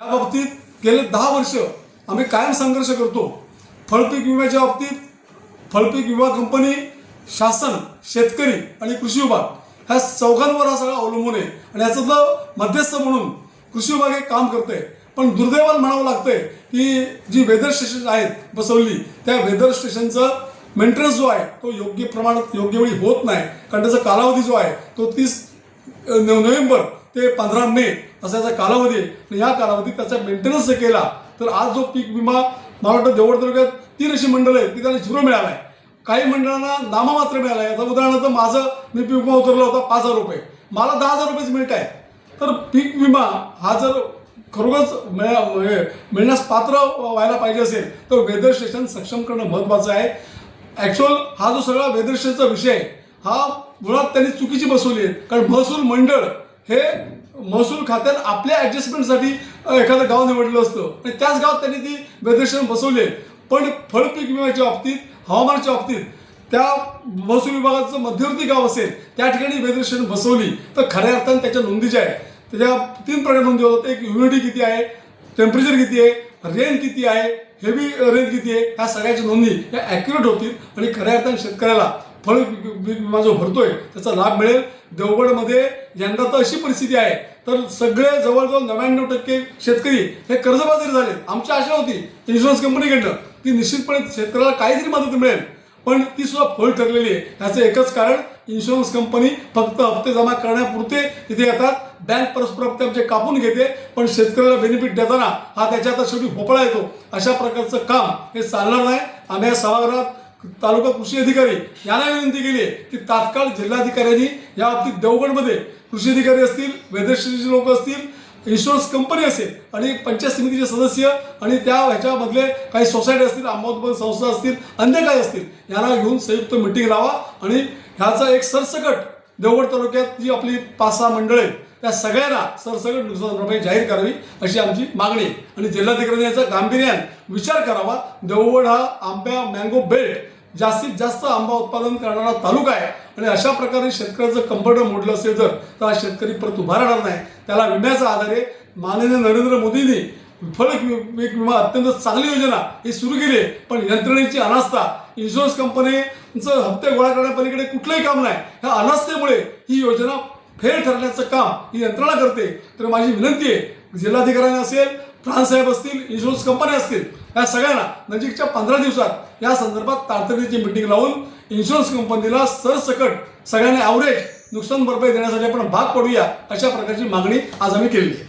या बाबतीत गेले 10 वर्ष आम्ही कायम संघर्ष करतो। फळपीक विम्याच्या बाबतीत फळपीक विमा कंपनी, शासन, शेतकरी आणि कृषी विभाग ह्या चौघांवर हा सगळा अवलंबून आहे आणि याचं मध्यस्थ म्हणून कृषी विभाग हे काम करते। पण दुर्दैवानं म्हणावं लागतंय की जी वेदर स्टेशन आहेत बसवली त्या वेदर स्टेशनचं मेंटेनन्स जो आहे तो योग्य प्रमाणात योग्य वेळी होत नाही, कारण त्याचा कालावधी जो आहे तो 30 नोव्हेंबर ते 15 मे असा याचा कालावधी आहे आणि या कालावधीत त्याचा मेंटेनन्स जर केला तर आज जो पीक विमा मला वाटतं देवगड तालुक्यात 3 अशी मंडळं आहेत की त्यांना 0 मिळाला आहे। काही मंडळांना नाममात्र मिळाला आहे। आता उदाहरणार्थ मी पीक विमा उतरला होता 5,000 रुपये, मला 10,000 रुपयेच मिळत आहे। तर पीक विमा हा जर खरोखरच मिळण्यास पात्र व्हायला पाहिजे असेल तर वेदर स्टेशन सक्षम करणं महत्त्वाचं आहे। ॲक्च्युअल हा जो सगळा वेदर स्टेशनचा विषय आहे हा मुळात त्यांनी चुकीची बसवली आहे, कारण महसूल मंडळ हे महसूल खात्यात आपल्या ॲडजस्टमेंटसाठी एखादं गाव निवडलं असतं आणि त्याच गावात त्यांनी ती वेदर स्टेशन बसवली आहे। पण फळपीक विम्याच्या बाबतीत, हवामानाच्या बाबतीत त्या महसूल विभागाचं मध्यवर्ती गाव असेल त्या ठिकाणी वेदर स्टेशन बसवली तर खऱ्या अर्थाने त्याच्या नोंदी ज्या आहेत त्याच्या 3 प्रकार नोंदी होतात। एक ह्युमिडिटी किती आहे, टेम्परेचर किती आहे, रेन किती आहे, हेवी रेन किती आहे, ह्या सगळ्याच्या नोंदी ह्या ॲक्युरेट होतील आणि खऱ्या अर्थाने शेतकऱ्याला फळ पीक विमा जो भरतोय त्याचा लाभ मिळेल। देवगडमध्ये यंदा तर अशी परिस्थिती आहे तर सगळे जवळजवळ 99% शेतकरी हे कर्जबाजारी झाले। आमची आशा होती इन्शुरन्स कंपनीकडनं की निश्चितपणे शेतकऱ्याला काहीतरी मदत मिळेल, पण ती सुद्धा फोल ठरलेली आहे। ह्याचं एकच कारण इन्शुरन्स कंपनी फक्त हप्ते जमा करण्यापुरते इथे येतात, बँक परस्पर हप्ते आमचे कापून घेते, पण शेतकऱ्याला बेनिफिट देताना हा त्याच्या आता शेवटी भोपळा येतो। अशा प्रकारचं काम हे चालणार नाही। आम्ही या सभागृहात तालुका कृषी अधिकारी यांना विनंती केली आहे की तात्काळ जिल्हाधिकाऱ्यांनी या बाबतीत देवगडमध्ये कृषी अधिकारी असतील, वेदर स्टेशनचे लोक असतील, इन्शुरन्स कंपनी असेल आणि पंचायत समितीचे सदस्य आणि त्या ह्याच्यामधले काही सोसायटी असतील, अंमलबजावणी संस्था असतील, अन्य काही असतील, यांना घेऊन संयुक्त मिटिंग लावा आणि ह्याचा एक सरसकट देवगड तालुक्यात जी आपली 5-6 मंडळं आहेत त्या सगळ्यांना सरसकट नुकसान भरपाई जाहीर करावी अशी आमची मागणी आहे आणि जिल्हाधिकाऱ्यांनी याचा गांभीर्याने विचार करावा। देवगड हा आंबा मँगो बेल्ट जास्तीत जास्त आंबा उत्पादन करणारा तालुका आहे आणि अशा प्रकारे शेतकऱ्याचं कंबरडं मोडलं असेल तर हा शेतकरी परत उभा राहणार नाही। त्याला विम्याचा आधार आहे। माननीय नरेंद्र मोदींनी फळ पीक विमा अत्यंत चांगली योजना ही सुरू केली आहे, पण यंत्रणेची अनास्था, इन्शुरन्स कंपनीचं हप्ते गोळा करण्यापलीकडे कुठलंही काम नाही, ह्या अनास्थेमुळे ही योजना फेल ठरण्याचं काम ही यंत्रणा करते। तर माझी विनंती आहे जिल्हाधिकाऱ्यांना असेल, साहेब असतील, इन्शुरन्स कंपन्या असतील, या सगळ्यांना नजीकच्या 15 दिवसात या संदर्भात तातडीची मिटिंग लावून इन्शुरन्स कंपनीला सरसकट सगळ्यांनी ॲव्हरेज नुकसान भरपाई देण्यासाठी आपण भाग पडूया अशा प्रकारची मागणी आज आम्ही केली आहे।